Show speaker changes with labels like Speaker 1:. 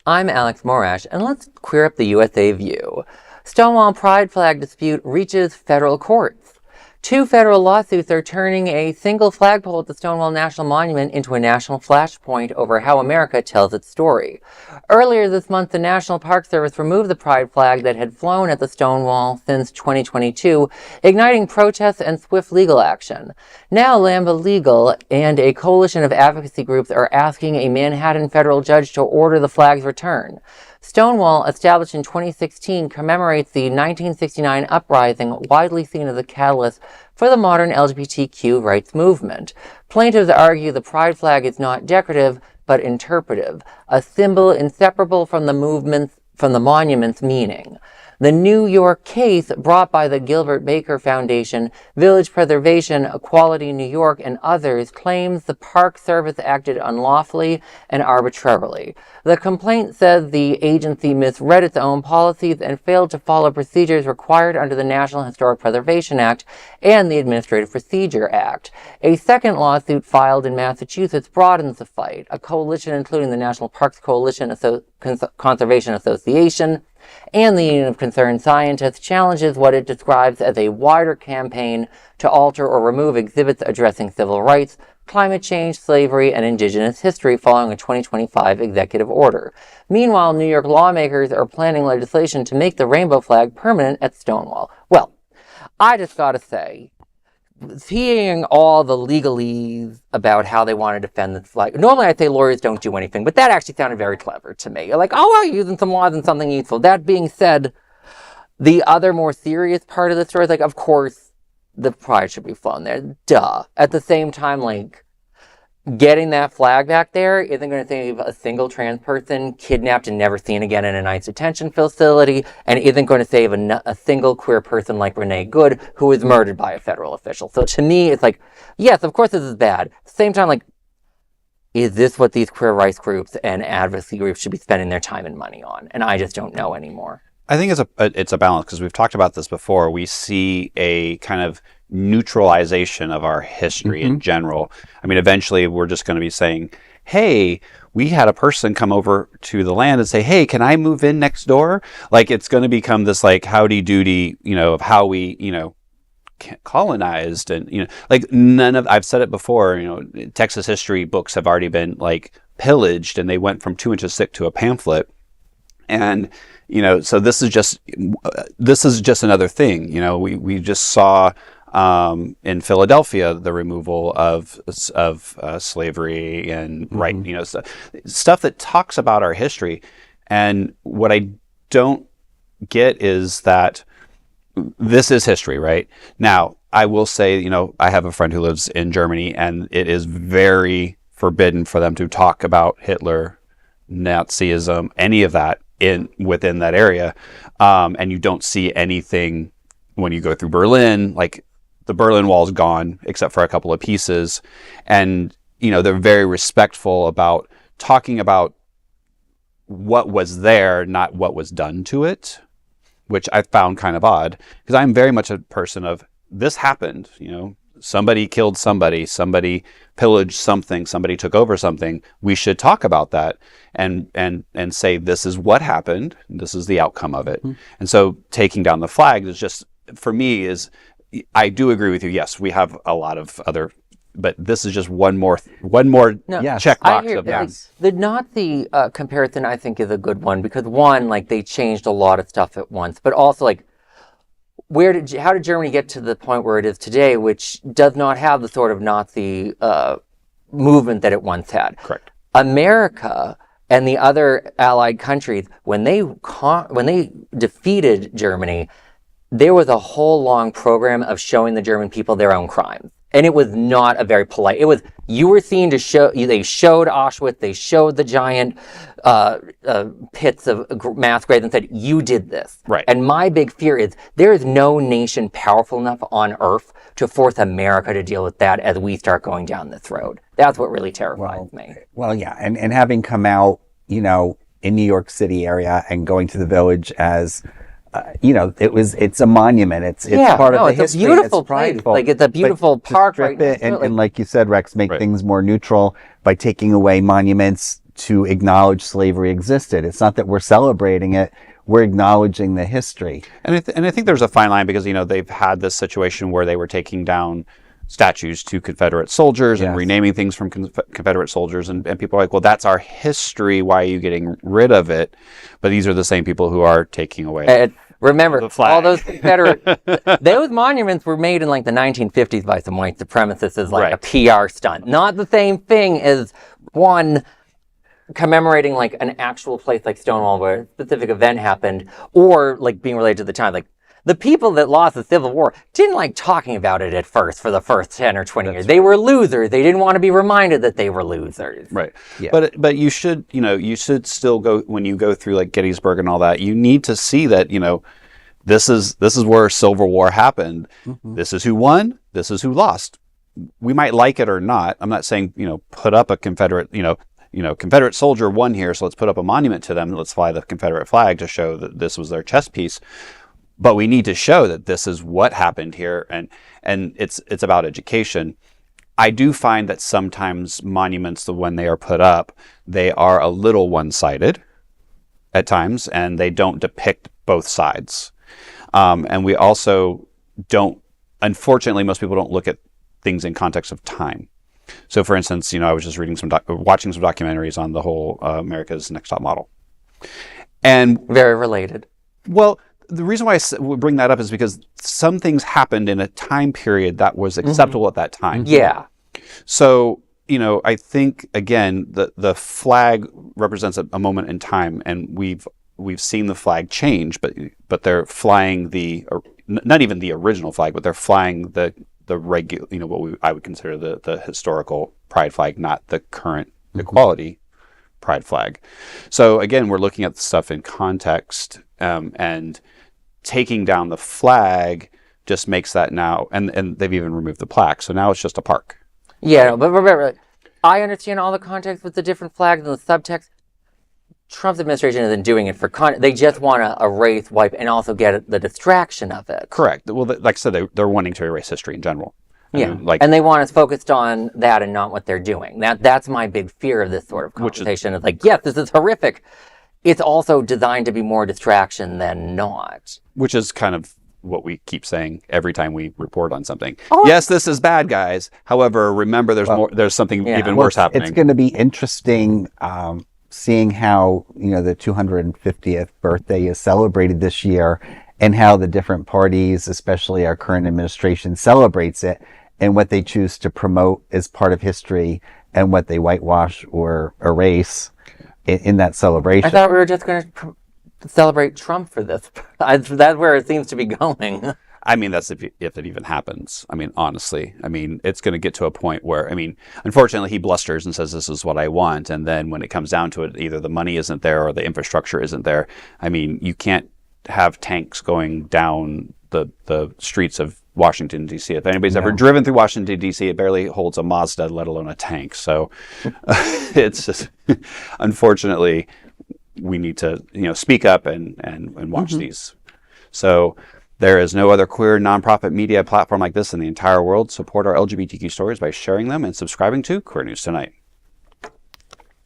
Speaker 1: I'm Alex Morash, and let's queer up the USA view. Stonewall pride flag dispute reaches federal courts. 2 federal lawsuits are turning a single flagpole at the Stonewall National Monument into a national flashpoint over how America tells its story. Earlier this month, the National Park Service removed the pride flag that had flown at the Stonewall since 2022, igniting protests and swift legal action. Now, Lambda Legal and a coalition of advocacy groups are asking a Manhattan federal judge to order the flag's return. Stonewall, established in 2016, commemorates the 1969 uprising, widely seen as a catalyst for the modern LGBTQ rights movement. Plaintiffs argue the pride flag is not decorative, but interpretive, a symbol inseparable from the monument's meaning. The New York case, brought by the Gilbert Baker Foundation, Village Preservation, Equality New York, and others, claims the Park Service acted unlawfully and arbitrarily. The complaint says the agency misread its own policies and failed to follow procedures required under the National Historic Preservation Act and the Administrative Procedure Act. A second lawsuit filed in Massachusetts broadens the fight. A coalition including the National Parks Coalition Conservation Association and the Union of Concerned Scientists challenges what it describes as a wider campaign to alter or remove exhibits addressing civil rights, climate change, slavery, and Indigenous history following a 2025 executive order. Meanwhile, New York lawmakers are planning legislation to make the rainbow flag permanent at Stonewall. Well, I just gotta say, seeing all the legalese about how they want to defend this flag. Normally I'd say lawyers don't do anything, but that actually sounded very clever to me. Like, oh, well, using some laws and something useful. That being said, the other more serious part of the story is, like, of course, the pride should be flown there. Duh. At the same time, like, getting that flag back there isn't going to save a single trans person kidnapped and never seen again in an ICE detention facility, and isn't going to save a single queer person like Renee Good, who was murdered by a federal official. So to me, it's like, yes, of course this is bad. At the same time, like, is this what these queer rights groups and advocacy groups should be spending their time and money on? And I just don't know anymore.
Speaker 2: I think it's a balance, because we've talked about this before. We see a kind of neutralization of our history in general. I mean, eventually we're just going to be saying, hey, we had a person come over to the land and say, hey, can I move in next door? Like, it's going to become this, like, howdy-doody, of how we, colonized. And, like, I've said it before, Texas history books have already been, like, pillaged, and they went from 2 inches thick to a pamphlet. And, so this is just another thing. We just saw in Philadelphia the removal of slavery and stuff that talks about our history. And what I don't get is that this is history, right? Now, I will say, I have a friend who lives in Germany, and it is very forbidden for them to talk about Hitler, Nazism, any of that within that area. And you don't see anything when you go through Berlin. Like, the Berlin Wall's gone, except for a couple of pieces. And, they're very respectful about talking about what was there, not what was done to it, which I found kind of odd, because I'm very much a person of, this happened, somebody killed somebody pillaged something, somebody took over something. We should talk about that and say, this is what happened, this is the outcome of it. And so taking down the flag is just, for me, I do agree with you. Yes, we have a lot of other, but this is just one more checkbox of that.
Speaker 1: The Nazi comparison, I think, is a good one, because one, like, they changed a lot of stuff at once, but also, like, how did Germany get to the point where it is today, which does not have the sort of Nazi movement that it once had?
Speaker 2: Correct.
Speaker 1: America and the other allied countries, when they defeated Germany, there was a whole long program of showing the German people their own crimes. And it was not a very polite, you were seen to show, they showed Auschwitz, they showed the giant pits of mass graves and said, you did this.
Speaker 2: Right.
Speaker 1: And my big fear is there is no nation powerful enough on earth to force America to deal with that as we start going down this road. That's what really terrifies me.
Speaker 3: Well, yeah. And having come out, in New York City area and going to the Village as, it's a monument. It's part of the history.
Speaker 1: It's a beautiful place. Like, it's a beautiful park, right?
Speaker 3: And like you said, Rex, make things more neutral by taking away monuments to acknowledge slavery existed. It's not that we're celebrating it. We're acknowledging the history.
Speaker 2: And I think there's a fine line because, they've had this situation where they were taking down statues to Confederate soldiers and renaming things from Confederate soldiers. And people are like, well, that's our history. Why are you getting rid of it? But these are the same people who are taking away
Speaker 1: remember,
Speaker 2: the flag.
Speaker 1: All those Confederate, those monuments were made in like the 1950s by some white supremacists as like a PR stunt. Not the same thing as one commemorating like an actual place like Stonewall where a specific event happened, or like being related to the time. Like the people that lost the Civil War didn't like talking about it at first for the first 10 or 20 years. They were losers. They didn't want to be reminded that they were losers.
Speaker 2: Right. Yeah. But you should, you should still go, when you go through like Gettysburg and all that, you need to see that, this is where Civil War happened. Mm-hmm. This is who won. This is who lost. We might like it or not. I'm not saying, put up a Confederate, Confederate soldier won here, so let's put up a monument to them. Let's fly the Confederate flag to show that this was their chess piece. But we need to show that this is what happened here, and it's about education. I do find that sometimes monuments, when they are put up, they are a little one-sided at times, and they don't depict both sides. And we also don't, unfortunately, most people don't look at things in context of time. So, for instance, I was just reading watching some documentaries on the whole America's Next Top Model, and
Speaker 1: very related.
Speaker 2: Well, the reason why I bring that up is because some things happened in a time period that was acceptable at that time.
Speaker 1: Yeah.
Speaker 2: So, I think again the flag represents a moment in time, and we've seen the flag change, but they're flying not even the original flag, but they're flying the regular, what I would consider the historical pride flag, not the current equality pride flag. So again, we're looking at the stuff in context, and taking down the flag just makes that now, and they've even removed the plaque, so now it's just a park.
Speaker 1: Yeah, but remember, I understand all the context with the different flags and the subtext. Trump's administration isn't doing it for they just want to erase, wipe, and also get the distraction of it.
Speaker 2: Correct. Well, like I said, they're wanting to erase history in general.
Speaker 1: And they want us focused on that and not what they're doing. That's my big fear of this sort of conversation. It's like, yes, this is horrific. It's also designed to be more distraction than not.
Speaker 2: Which is kind of what we keep saying every time we report on something. Oh. Yes, this is bad, guys. However, remember, there's something even worse happening.
Speaker 3: It's going to be interesting seeing how the 250th birthday is celebrated this year, and how the different parties, especially our current administration, celebrates it, and what they choose to promote as part of history, and what they whitewash or erase in that celebration.
Speaker 1: I thought we were just going to celebrate Trump for this. That's where it seems to be going.
Speaker 2: I mean, that's if it even happens. I mean, honestly, it's going to get to a point where, unfortunately, he blusters and says, this is what I want. And then when it comes down to it, either the money isn't there or the infrastructure isn't there. You can't have tanks going down the streets of Washington, D.C. If anybody's ever driven through Washington, D.C., it barely holds a Mazda, let alone a tank. So it's just, unfortunately, we need to, speak up and watch these. So there is no other queer nonprofit media platform like this in the entire world. Support our LGBTQ stories by sharing them and subscribing to Queer News Tonight.